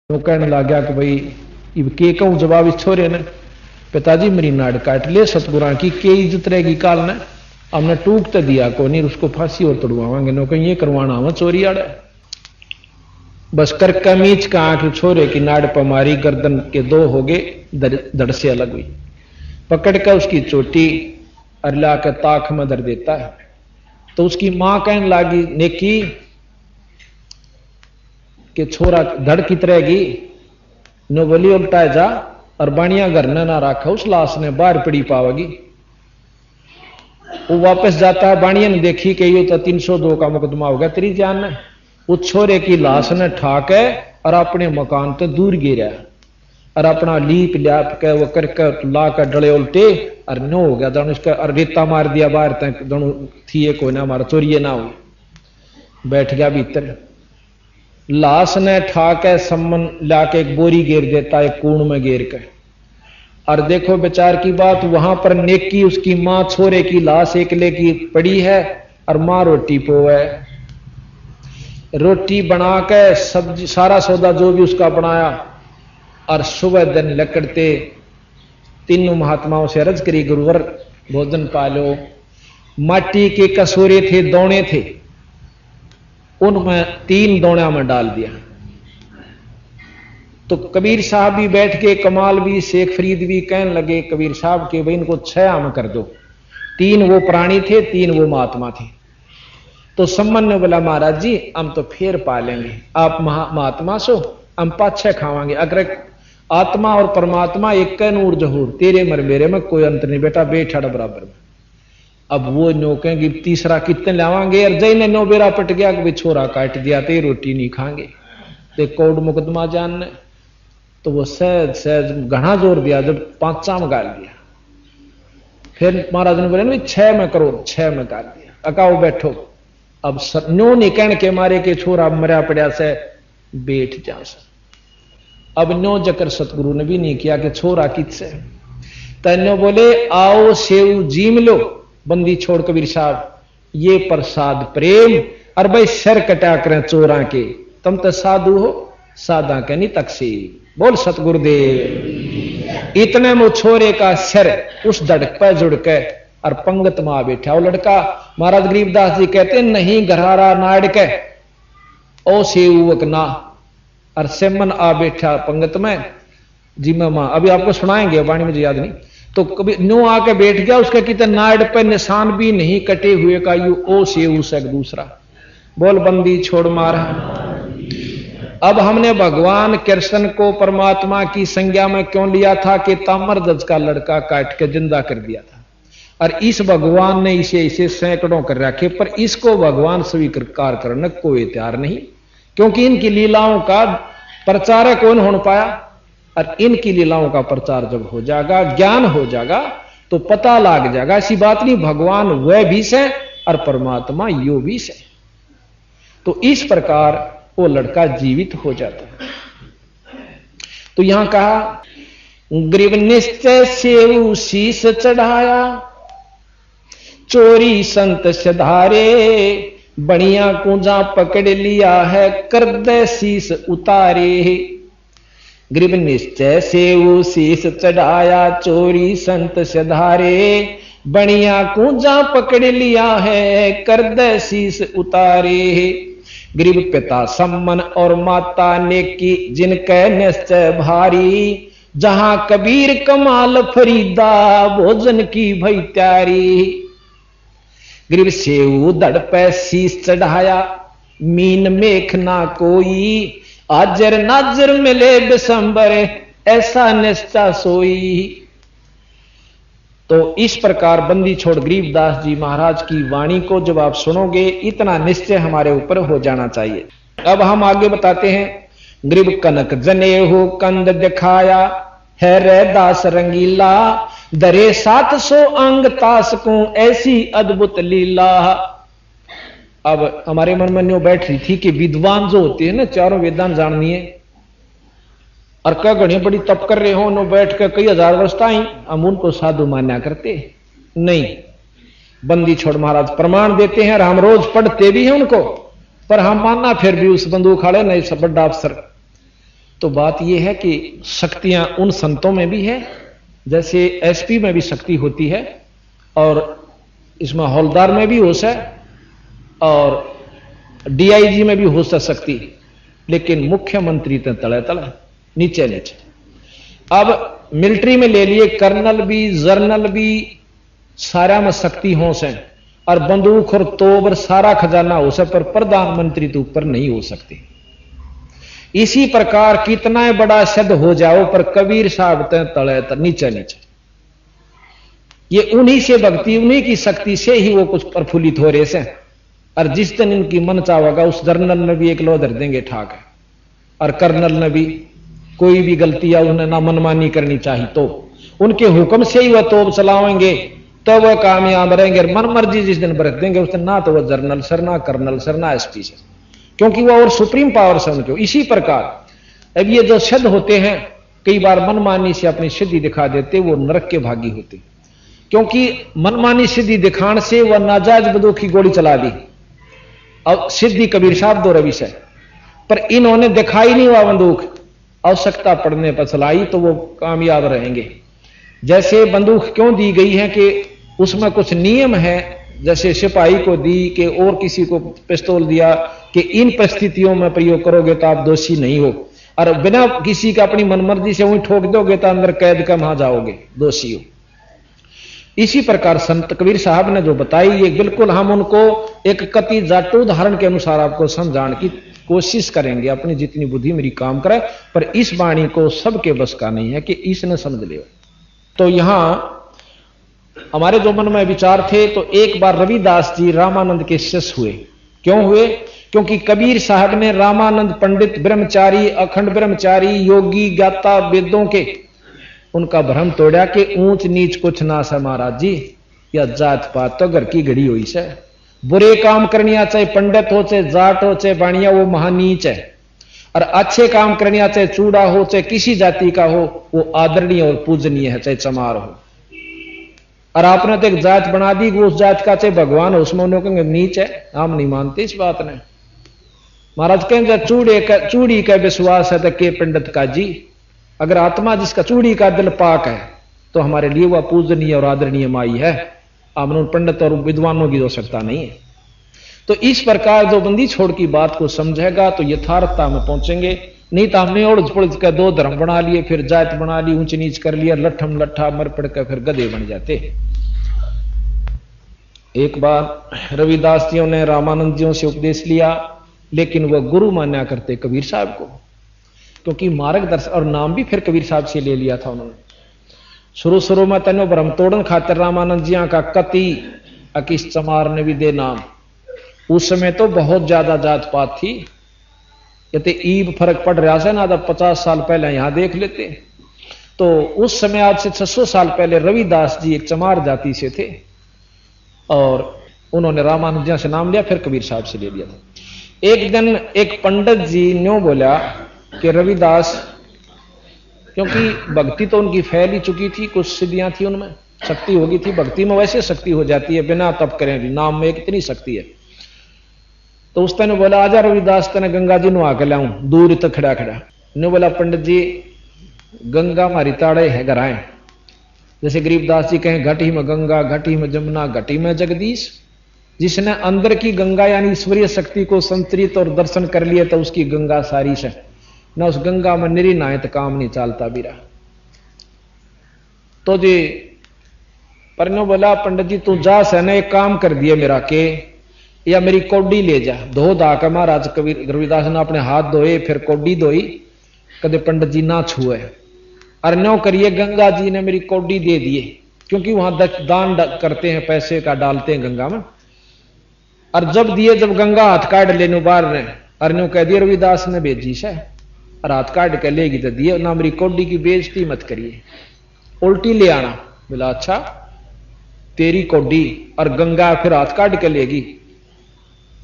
वो कहने लग गया कि भाई इब के कहूं जवाब इस छोरे ने, पिताजी मेरी नाड़ काट ले सतगुरा की के इज्जत रहेगी काल ने, हमने टूक तो दिया को नहीं, उसको फांसी और तड़वावांगे नो कहीं ये करवाना हमें चोरी आड़े। बस कर कमीज का आंख छोरे की नाड़ पर मारी, गर्दन के दो हो गए, धड़ से अलग हुई, पकड़ कर उसकी चोटी अरला के ताक में धर देता है। तो उसकी मां कहने लगी नेकी कि छोरा धड़ की तरहगी नो बोली उल्टा जा और बाणिया घर ने ना रखा, उस लाश ने बाहर पड़ी पावेगी। वो वापस जाता है, बाणिया ने देखी कि ये तो 302 का मुकदमा हो गया तेरी जान ने, उस छोरे की लाश ने ठाक है और अपने मकान तो दूर गिरा और अपना लीप ल्याप के वो करके ला कर डले उल्टे और नो हो गया दोनों इसका और रेता मार दिया बाहर तक, दोनों थी कोई ना हमारा चोरिये ना हो, बैठ गया भीतर। लाश ने ठाके सम्मन लाके एक बोरी घेर देता है, कूण में घेर के। और देखो बेचार की बात, वहां पर नेकी उसकी मां छोरे की लाश एकले की पड़ी है और मां रोटी पोवे, रोटी बना के सब्जी सारा सौदा जो भी उसका बनाया और सुबह दिन लकड़ते तीनों महात्माओं से अर्ज करी गुरुवर भोजन पालो। माटी के कसोरे थे, दौने थे, उनमें 3 दौड़ा में डाल दिया। तो कबीर साहब भी बैठ के, कमाल भी, शेख फरीद भी कहने लगे कबीर साहब के भाई इनको 6 में कर दो, 3 वो प्राणी थे, 3 वो महात्मा थे। तो सम्मन ने बोला महाराज जी हम तो फेर पालेंगे, आप महात्मा सो हम 5-6 खावांगे, अगर आत्मा और परमात्मा एक नूर जहूर, तेरे मर मेरे में कोई अंतर नहीं बेटा, बेठा बराबर में। अब वो नो कहेंगे तीसरा कितने लावांगे, और जय ने नो बेरा पट गया कि छोरा काट दिया ते रोटी नहीं खाएंगे, ते कोर्ट मुकदमा जानने। तो वो सहज सहज घना जोर दिया, जब 5 में गाल दिया, फिर महाराज ने बोले ना 6 में करो, 6 में गाल दिया, अकाओ बैठो। अब नो नहीं कहने के मारे के छोरा मरिया पड़ा से बैठ जा। अब नो जकर सतगुरु ने भी नहीं किया कि छोरा किससे, तन्नो बोले आओ सेव जीम लो, बंदी छोड़ कबीर साहब ये प्रसाद प्रेम, और भाई सर कटा करें चोरा के, तुम तो साधु हो सादा के नहीं तकसी, बोल सतगुरुदेव। इतने में छोरे का सर उस धड़क पर जुड़ के और पंगत में आ बैठा वो लड़का। महाराज गरीबदास जी कहते नहीं घरारा नाड़ के ओ सेवक ना, और सेमन आ बैठा पंगत में जी मां, अभी आपको सुनाएंगे वाणी मुझे याद नहीं। तो कभी नो आके बैठ गया, उसके कितने नाड़ पे निशान भी नहीं कटे हुए का, यू ओ से उस एक दूसरा, बोल बंदी छोड़ मारा। अब हमने भगवान कृष्ण को परमात्मा की संज्ञा में क्यों लिया था कि तामर दज का लड़का काट के जिंदा कर दिया था, और इस भगवान ने इसे सैकड़ों कर रखे, पर इसको भगवान स्वीकार करने कोई तैयार नहीं, क्योंकि इनकी लीलाओं का प्रचारक कौन हो पाया, और इनकी लीलाओं का प्रचार जब हो जाएगा, ज्ञान हो जाएगा, तो पता लग जाएगा ऐसी बात नहीं भगवान वह भी से और परमात्मा यो भी से। तो इस प्रकार वो लड़का जीवित हो जाता है। तो यहां कहा ग्रीव निश्चय से शीश चढ़ाया, चोरी संत सधारे, बढ़िया कुंजा पकड़ लिया है, कर दे शीश उतारे। ग्रीव निश्चय से वो शीश चढ़ाया, चोरी संत सधारे, बढ़िया कुंजा पकड़ लिया है, कर दे शीश उतारे। ग्रीव पिता सम्मन और माता नेकी, जिनके निश्चय भारी, जहां कबीर कमाल फरीदा, भोजन की भई त्यारी। ग्रीव सेऊ धड़ पे शीश चढ़ाया, मीन मेख ना कोई, आजर नाजर मिले बिसंबर, ऐसा निश्चा सोई। तो इस प्रकार बंदी छोड़ गरीबदास जी महाराज की वाणी को जब आप सुनोगे, इतना निश्चय हमारे ऊपर हो जाना चाहिए। अब हम आगे बताते हैं। ग्रीब कनक जने हो कंद दिखाया, है रे दास रंगीला, दरे 700 अंग तास को ऐसी अद्भुत लीला। अब हमारे मन में न्यू बैठ रही थी कि विद्वान जो होते हैं ना, चारों वेदांत जाननी है, और क्या घड़ी बड़ी तप कर रहे हो, नो बैठ कर कई हजार वर्ष ताई हम उनको साधु मान्या करते नहीं। बंदी छोड़ महाराज प्रमाण देते हैं और हम रोज पढ़ते भी हैं उनको, पर हम मानना फिर भी उस बंदूक खाड़े नहीं सब बड़ा अफसर। तो बात यह है कि शक्तियां उन संतों में भी है, जैसे एसपी में भी शक्ति होती है और इसमें हौलदार में भी होश है और डीआईजी में भी होश है शक्ति, लेकिन मुख्यमंत्री तो तले तले नीचे नीचे। अब मिलिट्री में ले लिए कर्नल भी जर्नल भी सारा में शक्ति होश है और बंदूक और तोप और सारा खजाना हो सकता, पर प्रधानमंत्री तो ऊपर नहीं हो सकते। इसी प्रकार कितना बड़ा सिद्ध हो जाओ पर कबीर साहब तले नीचे नीचे। ये उन्हीं से भक्ति, उन्हीं की शक्ति से ही वो कुछ प्रफुल्लित हो रहे से। और जिस दिन इनकी मन चाहेगा उस जर्नल में भी एक लो धर देंगे ठाक है, और कर्नल ने भी कोई भी गलती या उन्हें ना मनमानी करनी चाहिए तो उनके हुक्म से ही वह तोप चलाएंगे, तो वह कामयाब रहेंगे। मन मर्जी जिस दिन बरत देंगे उस दिन ना तो वह जर्नल सर, ना कर्नल सर, ना एसपी सर, क्योंकि वह और सुप्रीम पावर से उनके। इसी प्रकार अब ये जो सिद्ध होते हैं कई बार मनमानी से अपनी सिद्धि दिखा देते, वो नरक के भागी होते, क्योंकि मनमानी सिद्धि दिखाने से वह नाजायज बंदूक की गोली चला दी। अब सिद्धि कबीर साहब दो रवि से, पर इन्होंने दिखाई नहीं हुआ बंदूक, आवश्यकता पड़ने पर चलाई तो वो कामयाब रहेंगे। जैसे बंदूक क्यों दी गई है कि उसमें कुछ नियम है, जैसे सिपाही को दी कि और किसी को पिस्तौल दिया कि इन परिस्थितियों में प्रयोग करोगे तो आप दोषी नहीं हो, और बिना किसी का अपनी मनमर्जी से वहीं ठोक दोगे तो अंदर कैद का वहां जाओगे, दोषी हो। इसी प्रकार संत कबीर साहब ने जो बताई ये बिल्कुल हम उनको एक कति जाटू उदाहरण के अनुसार आपको समझाने की कोशिश करेंगे, अपनी जितनी बुद्धि मेरी काम करे, पर इस वाणी को सबके बस का नहीं है कि इसने समझ लियो। तो यहां हमारे जो मन में विचार थे, तो एक बार रविदास जी रामानंद के शिष्य हुए। क्यों हुए? क्योंकि कबीर साहब ने रामानंद पंडित ब्रह्मचारी, अखंड ब्रह्मचारी, योगी, ज्ञाता वेदों के उनका भ्रम तोड़ा कि ऊंच नीच कुछ ना सा महाराज जी, या जात पात तो घर की घड़ी हुई से, बुरे काम करनिया चाहे पंडित हो चाहे जाट हो चाहे बाणिया, वो महानीच है, और अच्छे काम करनिया चाहे चूड़ा हो चाहे किसी जाति का हो वो आदरणीय और पूजनीय है, चाहे चमार हो। और आपने तो एक जात बना दी उस जात का चाहे भगवान हो, उसमें उन्होंने कहेंगे नीच है, हम नहीं मानते इस बात ने। महाराज कहेंगे चूड़ी का विश्वास है तो के पंडित का जी, अगर आत्मा जिसका चूड़ी का दिल पाक है तो हमारे लिए वह पूजनीय और आदरणीय माई है, हमने पंडित और विद्वानों की आवश्यकता नहीं है। तो इस प्रकार जो बंदी छोड़ की बात को समझेगा तो यथार्थता में पहुंचेंगे, नहीं तो हमने ओढ़ पुड़ का दो धर्म बना लिए, फिर जात बना ली, ऊंच नीच कर लिया, लट्ठम लट्ठा मर पड़ कर फिर गधे बन जाते। एक बार रविदास जियों ने रामानंद जियों से उपदेश लिया, लेकिन वह गुरु मान्या करते कबीर साहब को, क्योंकि मार्गदर्शन और नाम भी फिर कबीर साहब से ले लिया था उन्होंने। शुरू में तनो भ्रम तोड़न खातिर रामानंद जिया का कति अकिस चमार ने भी दे नाम। उस समय तो बहुत ज्यादा जात पात थी, यदि ईब फर्क पड़ रहा है ना, तो 50 साल पहले यहां देख लेते। तो उस समय आज से 600 साल पहले रविदास जी एक चमार जाति से थे और उन्होंने रामानंद जिया से नाम लिया, फिर कबीर साहब से ले लिया। एक दिन एक पंडित जी ने बोला कि रविदास, क्योंकि भक्ति तो उनकी फैल ही चुकी थी, कुछ सिद्धियां थी उनमें, शक्ति होगी थी, भक्ति में वैसे शक्ति हो जाती है बिना तप करें भी, नाम में एक इतनी शक्ति है। तो उस ने बोला आजा रविदास तने गंगा जी नुआ के लाऊं, दूर तक खड़ा खड़ा ने बोला पंडित जी गंगा हमारी ताड़े है घराए, जैसे गरीबदास जी कहें घटी में गंगा, घटी में जमुना, घटी में जगदीश। जिसने अंदर की गंगा यानी ईश्वरीय शक्ति को संतरित और दर्शन कर लिया तो उसकी गंगा सारी से ना, उस गंगा में निरी नाए तो काम नहीं चालता बीरा। तो जी परनो बोला पंडित जी तू जा से ना एक काम कर दिया मेरा के, या मेरी कौडी ले जा। धो धा के महाराज कबीर रविदास ने अपने हाथ धोए, फिर कौडी धोई, कदे पंडित जी ना छुए। और न्यो करिए गंगा जी ने मेरी कौडी दे दिए, क्योंकि वहां दान करते हैं, पैसे का डालते हैं गंगा में। और जब दिए, जब गंगा हाथ काट लेने बार ने, और न्यो कह दिया रविदास ने भेजी से, और हाथ काट के लेगी तो दिए ना, मेरी कौडी की बेइज्जती मत करिए, उल्टी ले आना। बोला अच्छा तेरी कौडी और गंगा फिर हाथ काट के लेगी।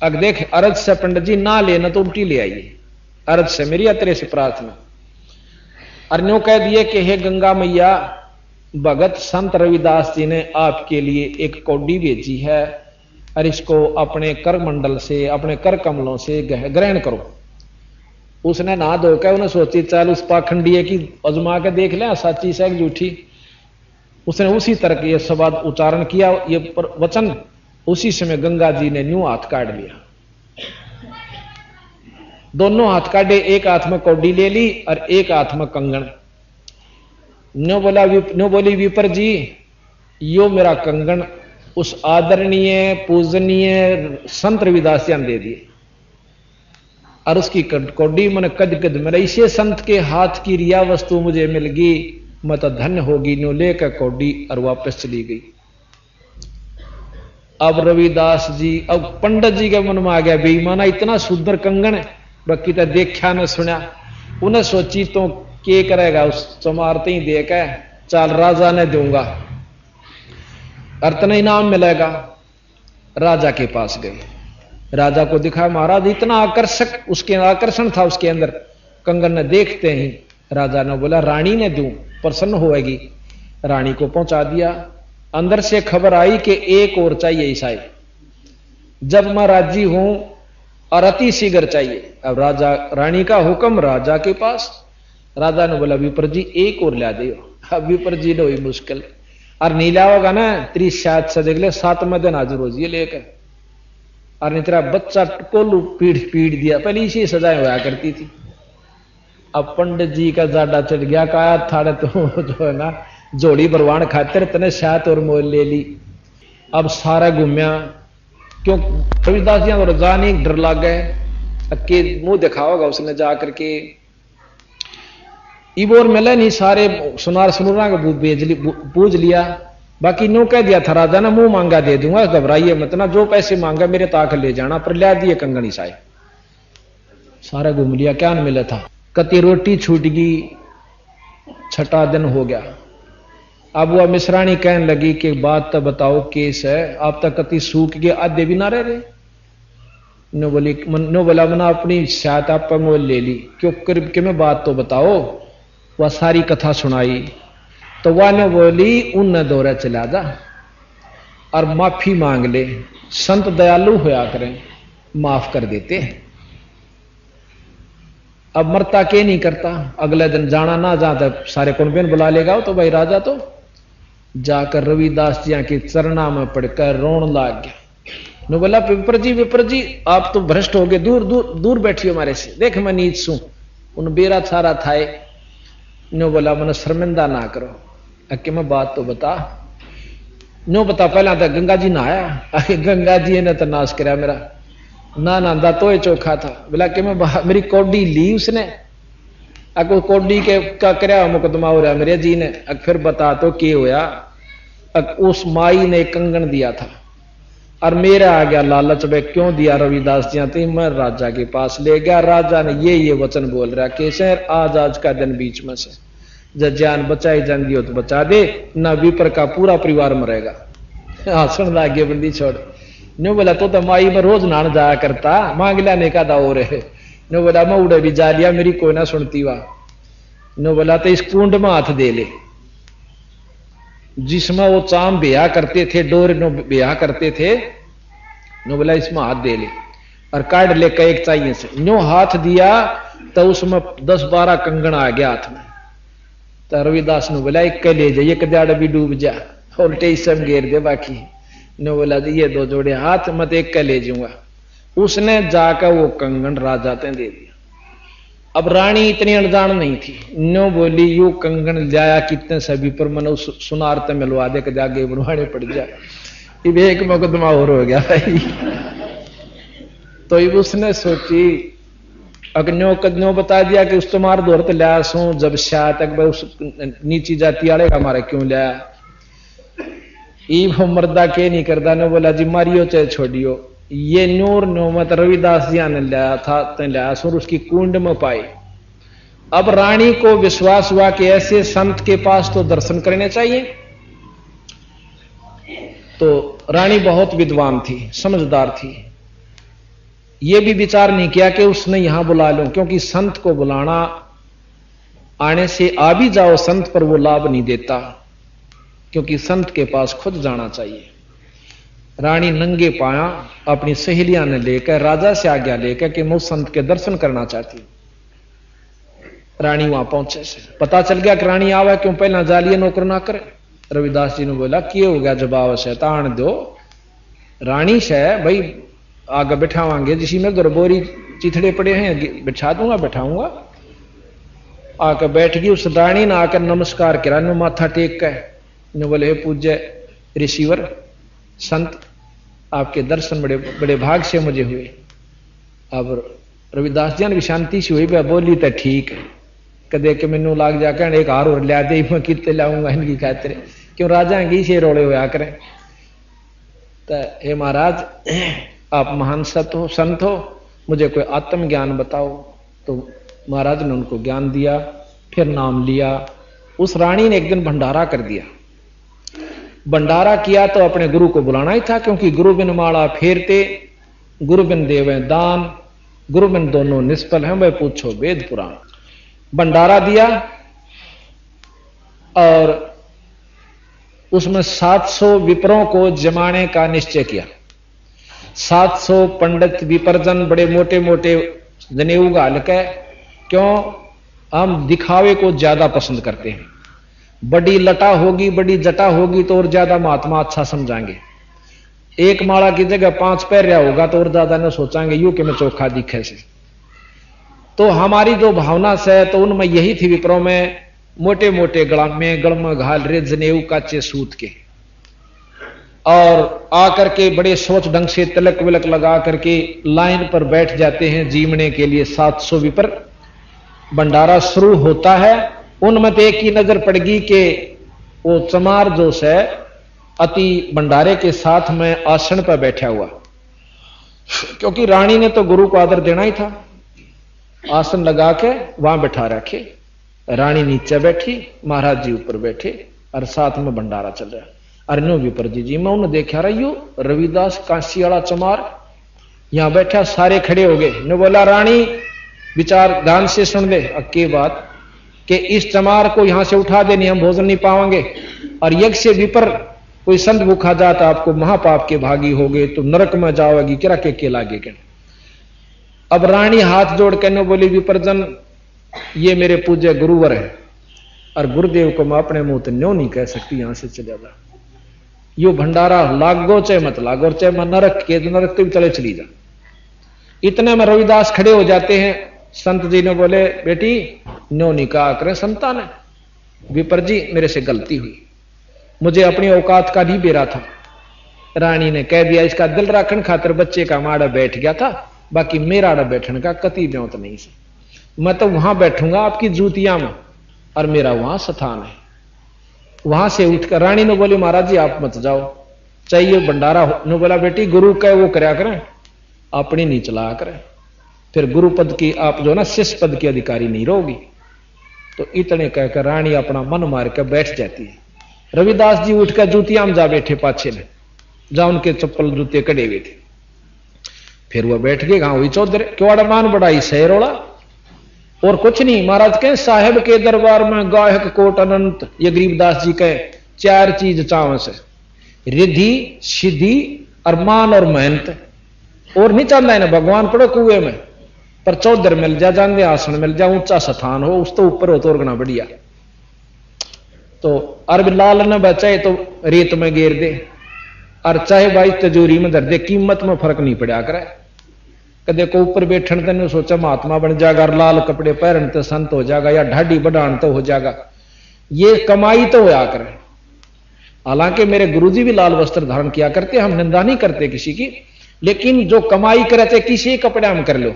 अब देख अरज से पंडित जी ना लेना तो उल्टी ले आइए, अरज से मेरी तेरे से प्रार्थना। अर्न्यों कह दिए कि हे गंगा मैया, भगत संत रविदास जी ने आपके लिए एक कौडी भेजी है और इसको अपने कर मंडल से, अपने कर कमलों से ग्रहण करो। उसने नहा धोकर उन्हें सोची चल उस पाखंडी की अजमा के देख ले सच्ची से झूठी। उसने उसी तरह के ये शब्द उच्चारण किया, ये वचन। उसी समय गंगा जी ने न्यू हाथ काट लिया, दोनों हाथ काटे, एक हाथ में कौडी ले ली और एक हाथ में कंगन। न्यो बोली विपर जी यो मेरा कंगन उस आदरणीय पूजनीय संत रविदास जी ने दे दिए और उसकी कौडी मन कद कद मेरा इसे संत के हाथ की रिया वस्तु मुझे मिल गई, मैं तो धन्य होगी। न्यो लेकर कौडी और वापस चली गई। अब रविदास जी, अब पंडित जी के मन में आ गया बेईमाना इतना सुंदर कंगन बाकी तो देखा न सुना। उन्हें सोची तो क्या करेगा, उस चमारते ही देकर चाल राजा ने दूंगा अर्तना इनाम मिलेगा। राजा के पास गए, राजा को दिखा महाराज इतना आकर्षक उसके आकर्षण था उसके अंदर कंगन ने। देखते ही राजा ने बोला रानी ने दूं, प्रसन्न होएगी। रानी को पहुंचा दिया। अंदर से खबर आई कि एक और चाहिए ईसाई, जब मैं राजी हूं और अति शीघ्र चाहिए। अब राजा रानी का हुक्म राजा के पास। राजा ने बोला विपर जी एक और ला दियो। अब विपर जी ने हुई मुश्किल और नीला होगा ना 30 शायद से देख ले 7वें दिन हाजिर हो जी लेकर। और नहीं तेरा बच्चा कोलू पीड़ दिया, पहले इसी सजाएं हुआ करती थी। अब पंडित जी का जाडा चढ़ गया, कहा थाड़े तो जो है ना जोड़ी बरवान खातिर तने शायद और मोल ले ली। अब सारा घूमया, क्यों रविदास जी और जानी डर लग गए के मुंह दिखाओगा उसने जाकर के। इबोर मिले नहीं, सारे सुनार सुनूरा का पूज लिया। बाकी नो कह दिया था राजा ने मुंह मांगा दे दूंगा, घबराइए मत ना, जो पैसे मांगा मेरे ताक ले जाना। पर लिया दिए कंगन ईसाई। सारा घूम लिया, क्या न मिला था। कति रोटी छूट गई, 6ठा दिन हो गया। अब वह मिश्रानी कहने लगी कि बात तो बताओ केस है, आप तक कति सूख के आधे भी ना रह रहे। नो बोला मना अपनी शायद आप मोल ले ली, क्यों करके में बात तो बताओ। वह सारी कथा सुनाई तो वह ने बोली उन दौरे चला जा और माफी मांग ले, संत दयालु होया करें, माफ कर देते। अब मरता के नहीं करता, अगले दिन जाना ना जाता सारे कुंबेन बुला लेगा। तो भाई राजा तो जाकर रविदास जी के चरणा में पड़कर रोन लाग गया। नो बोला विपर जी आप तो भ्रष्ट हो गए, दूर दूर दूर बैठियो हमारे से, देख मैं नीच सू। उन बेरा छारा थाए। नो बोला मन शर्मिंदा ना करो, अके मैं बात तो बता। नो बता पहला तो गंगा जी नहाया। गंगा जी ने तो नाश कराया मेरा, ना नहांदा तो ये चौखा था। बोला कि मैं मेरी कौडी ली उसने, अको कौडी के का कराया मुकदमा हो रहा मेरे जी ने। फिर बता तो क्या होया। उस माई ने कंगन दिया था और मेरा आ गया लालच में, क्यों दिया रविदास जी थे, मैं राजा के पास ले गया। राजा ने ये वचन बोल रहा कि सर आज का दिन बीच में से जब जान बचाई जाएंगी हो तो बचा दे, ना विपर का पूरा परिवार मरेगा। सुन लागे बंदी छोड़। नो बोला तो माई में रोज नहान जाया करता, मांग लाने का दा और है। नो बोला मैं उड़े भी जा लिया, मेरी कोई ना सुनती वा। नो बोला तो इस कुंड में हाथ दे ले जिसमें वो चाम ब्याह करते थे, डोर नो ब्याह करते थे। नो बोला इसमें हाथ दे ले और काट ले का एक चाहिए से। नो हाथ दिया तो उसमें 10-12 कंगन आ गया हाथ में। तो रविदास ने बोला एक ले जा, एक कदाड़ भी डूब जा, उल्टे सब घेर दे बाकी। नो बोला ये 2 जोड़े हाथ मत एक का ले जाऊंगा। उसने जाकर वो कंगन राजा ने दे दिया। अब रानी इतनी अनजान नहीं थी। नो बोली यू कंगन लाया कितने सभी पर मन सुनार ते मिलवा दे के आगे बनवाने पड़ जाए। इब एक मुकदमा और हो गया भाई। तो इब उसने सोची अग्नो बता दिया कि उस तुम्हारे दौर तो लिया सू, जब शायद तक उस नीची जाति वाले का हमारा क्यों लिया। इब मर्दा के नहीं करता। ने बोला जी मारियो चाहे छोड़ियो, ये नूर नोमत रविदास जी ने लाया था तो लाया सो, उसकी कुंड में पाई। अब रानी को विश्वास हुआ कि ऐसे संत के पास तो दर्शन करने चाहिए। तो रानी बहुत विद्वान थी, समझदार थी। यह भी विचार नहीं किया कि उसने यहां बुला लूं, क्योंकि संत को बुलाना आने से आ भी जाओ संत पर वो लाभ नहीं देता, क्योंकि संत के पास खुद जाना चाहिए। रानी नंगे पाया अपनी सहेलियां ने लेकर राजा से आज्ञा लेकर कि मैं संत के दर्शन करना चाहती हूं। रानी वहां पहुंचे से पता चल गया कि रानी आवे, क्यों पहला जालिए नौकर ना करे। रविदास जी ने बोला कि हो गया जवाब से तान दो, रानी से भाई आगे बैठावांगे, जिसी में गरबोरी चिथड़े पड़े हैं बिठा दूंगा, बैठाऊंगा। आकर बैठ गई उस रानी ने, आकर नमस्कार करा, माथा टेक कर ने बोले, हे पूज्य ऋषिवर संत, आपके दर्शन बड़े बड़े भाग से मुझे हुए। अब रविदास जी ने भी शांति से हुई, बोली तो ठीक है, कदे के मैनू लाग जा कहने एक हार और लिया दे, मैं कितने लाऊंगा इनकी खातिर, क्यों राजा की से रोड़े हुआ करें। तो हे महाराज आप महान संत हो, मुझे कोई आत्मज्ञान बताओ। तो महाराज ने उनको ज्ञान दिया, फिर नाम लिया। उस रानी ने एक दिन भंडारा कर दिया। भंडारा किया तो अपने गुरु को बुलाना ही था, क्योंकि गुरु बिन माला फेरते, गुरु बिन देवे दान, गुरु बिन दोनों निष्फल हैं, वह पूछो वेद पुराण। भंडारा दिया और उसमें 700 विप्रों को जमाने का निश्चय किया। 700 पंडित विपर्जन बड़े मोटे मोटे जनेऊ गाल के, क्यों हम दिखावे को ज्यादा पसंद करते हैं। बड़ी लटा होगी, बड़ी जटा होगी तो और ज्यादा महात्मा अच्छा समझाएंगे। एक माला की जगह 5 पैरिया होगा तो और ज्यादा न सोचांगे यू कि मैं चोखा दिखे से। तो हमारी जो भावना से, तो उनमें यही थी विप्रों में, मोटे मोटे गलम घाल रे जनेऊ काचे सूत के, और आकर के बड़े सोच ढंग से तिलक विलक लगा करके लाइन पर बैठ जाते हैं जीवने के लिए 700 विपर। भंडारा शुरू होता है, उनमें तो एक ही नजर पड़गी कि वो चमार जो से अति भंडारे के साथ में आसन पर बैठा हुआ, क्योंकि रानी ने तो गुरु को आदर देना ही था। आसन लगा के वहां बैठा रखे, रानी नीचे बैठी, महाराज जी ऊपर बैठे और साथ में भंडारा चल रहा। अरनो विपर जी मैं उन्हें देखा रही हूं, रविदास कांसी वाला चमार यहां बैठा, सारे खड़े हो गए। ने बोला रानी विचार ध्यान से सुन दे अक्की बात, कि इस चमार को यहां से उठा देनी, हम भोजन नहीं पाएंगे, और यज्ञ से विपर कोई संत भूखा जाता आपको महापाप के भागी हो गए तो नरक में जाओगी, किरा के लागे के। अब रानी हाथ जोड़ के बोली, विपरजन ये मेरे पूज्य गुरुवर है, और गुरुदेव को मैं अपने मुंह तो न्यों नहीं कह सकती, यहां से चले जा। यो भंडारा लागो चाहे मत लागो, चाहे मैं नरक के नरक के भी चले चली जा। इतने में रविदास खड़े हो जाते हैं। संत जी ने बोले, बेटी न्यों नहीं कहा करें संतान है, विपर जी मेरे से गलती हुई, मुझे अपनी औकात का नहीं बेरा था। रानी ने कह दिया, इसका दिल रखन खातिर बच्चे का माड़ा बैठ गया था, बाकी मेरा आड़ा बैठने का कति ब्योत नहीं से। मैं तो वहां बैठूंगा आपकी जूतियां में, और मेरा वहां स्थान है। वहां से उठकर रानी ने बोली, महाराज जी आप मत जाओ, चाहिए भंडारा। ने बोला, बेटी गुरु कहे वो करया करें, अपनी नहीं चला करें, फिर गुरु पद की आप जो ना शिष्य पद की अधिकारी नहीं रहोगी। तो इतने कहकर रानी अपना मन मार कर बैठ जाती है। रविदास जी उठकर जूतियां में जा बैठे पाछे में, जहां उनके चप्पल जूते कड़े हुए थे। फिर वह बैठ गए, गांव हुई चौधर, क्यों मान बढ़ाई सहरोड़ा, और कुछ नहीं। महाराज कहे, साहेब के दरबार में गायक कोट अनंत, ये गरीबदास जी कहे 4 चीज चाव से, रिद्धि सिद्धि और मान और मेहनत, और नहीं चाहता है ना भगवान पड़ो कुएं में, पर चौधर मिल जा, जान दे आसन मिल जा, ऊंचा स्थान हो, उस तो ऊपर हो तो और बढ़िया। तो अरब लाल न बचाए तो रेत में गेर दे, और चाहे भाई तिजोरी में धर दे, कीमत में फर्क नहीं पड़ा करे। कदे को ऊपर बैठन तेने सोचा महात्मा बन जाएगा, लाल कपड़े पहन तो संत हो जाएगा, या ढाडी बढ़ान तो हो जाएगा, ये कमाई तो होया करे। हालांकि मेरे गुरुजी भी लाल वस्त्र धारण किया करते, हम निंदा नहीं करते किसी की, लेकिन जो कमाई करे चाहे किसी कपड़े हम कर लो,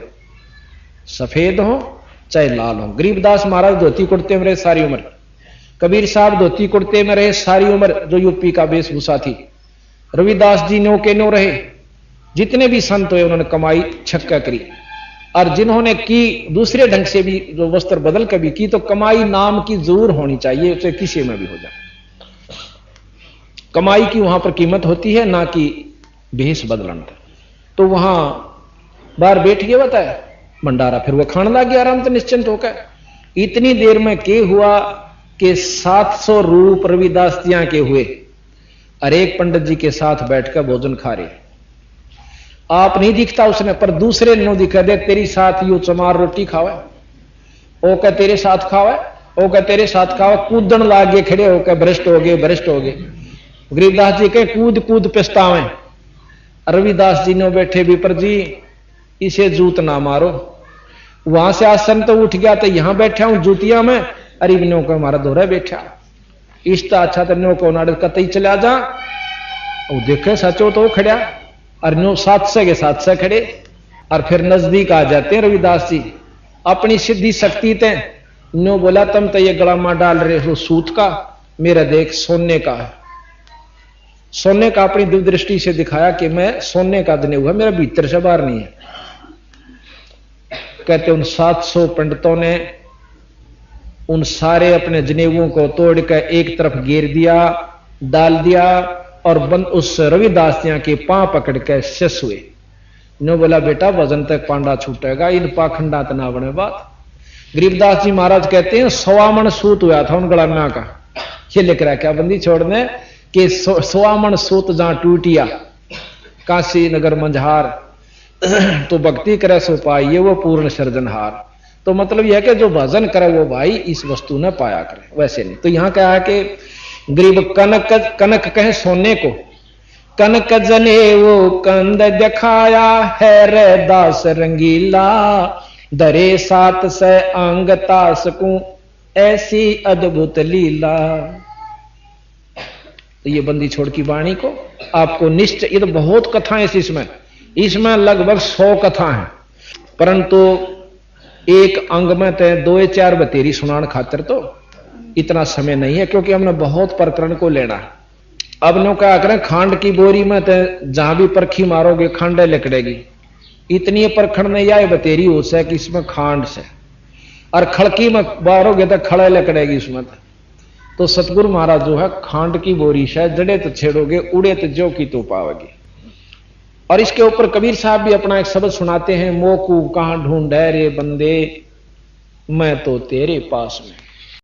सफेद हो चाहे लाल हो। गरीबदास महाराज धोती कुर्ते में रहे सारी उम्र, कबीर साहब धोती कुर्ते में रहे सारी उम्र, जो यूपी का वेशभूषा थी। रविदास जी नो के नो रहे, जितने भी संत हुए उन्होंने कमाई छक्का करी, और जिन्होंने की दूसरे ढंग से भी जो वस्त्र बदल कर भी की, तो कमाई नाम की जरूर होनी चाहिए, उसे किसी में भी हो जाए। कमाई की वहां पर कीमत होती है, ना कि भेष बदलन। तो वहां बाहर बैठ गया बताया भंडारा, फिर वह खाने लग गया आराम से निश्चिंत होकर। इतनी देर में के हुआ कि 700 रूप रविदास जिया के हुए, और एक पंडित जी के साथ बैठकर भोजन खा रहे। आप नहीं दिखता उसने, पर दूसरे नो दिखा दे, तेरी साथ यू चमार रोटी खावे। ओ क्या तेरे साथ खावे, ओ क्या तेरे साथ खावे, कूदन लागे खड़े होकर भ्रष्ट हो गए, भ्रष्ट हो गए। गरीबदास जी के कूद कूद पछतावे। रविदास जी ने बैठे विपर जी इसे जूत ना मारो, वहां से आसन तो उठ गया तो यहां बैठा हूं जूतिया में, अरे नो को हमारा दोहरा बैठा इष्टा अच्छा तो नो को नाड़ कतई चला जा। वो देखे सचो तो खड़ा और नो 700 के 700 खड़े और फिर नजदीक आ जाते हैं रविदास जी अपनी सिद्धि शक्ति ते। नो बोला तुम तो ये गलामा डाल रहे हो सूत का, मेरा देख सोने का है। सोने का अपनी दिव्य दृष्टि से दिखाया कि मैं सोने का दने हुआ, मेरा भीतर से बाहर नहीं है। कहते उन 700 पंडितों ने उन सारे अपने जनेवों को तोड़कर एक तरफ घेर दिया, डाल दिया और बंद उस रविदास जी के पांव पकड़ कर शेष हुए। नो बोला बेटा वजन तक पांडा छूटेगा, इन पाखंडा तना बने बात। गरीबदास जी महाराज कहते हैं 100 मन सूत हुआ था उन गलाना का। ये लिख रहा क्या बंदी छोड़ने कि 100 मन सूत जहां टूटिया काशी नगर मंझार, तो भक्ति करे सो पाइए वो पूर्ण सर्जनहार। तो मतलब यह है कि जो भजन करे वो भाई इस वस्तु ने पाया करे, वैसे नहीं। तो यहां क्या है कि गरीब कनक कहे सोने को, कनक जने वो कंद दिखाया है रे दास रंगीला, दरे 700 अंग तास को ऐसी अद्भुत लीला। तो ये बंदी छोड़ की वाणी को आपको निश्चय, ये तो बहुत कथाएं इसमें लगभग 100 कथा है, परंतु एक अंग में तो 2-4 बतेरी सुनान खातिर तो इतना समय नहीं है, क्योंकि हमने बहुत प्रकरण को लेना है। अब नो क्या करें, खांड की बोरी में तो जहां भी परखी मारोगे खांडे लकड़ेगी, इतनी परखण नहीं आए बतेरी हो से कि इसमें खांड से, और खड़की में मारोगे तो खड़े लकड़ेगी उसमें। तो सतगुरु महाराज जो है खांड की बोरी से जड़े तो छेड़ोगे, उड़े तो जो की तो पाओगे। और इसके ऊपर कबीर साहब भी अपना एक शब्द सुनाते हैं, मोकू कहां ढूंढे रे बंदे मैं तो तेरे पास में।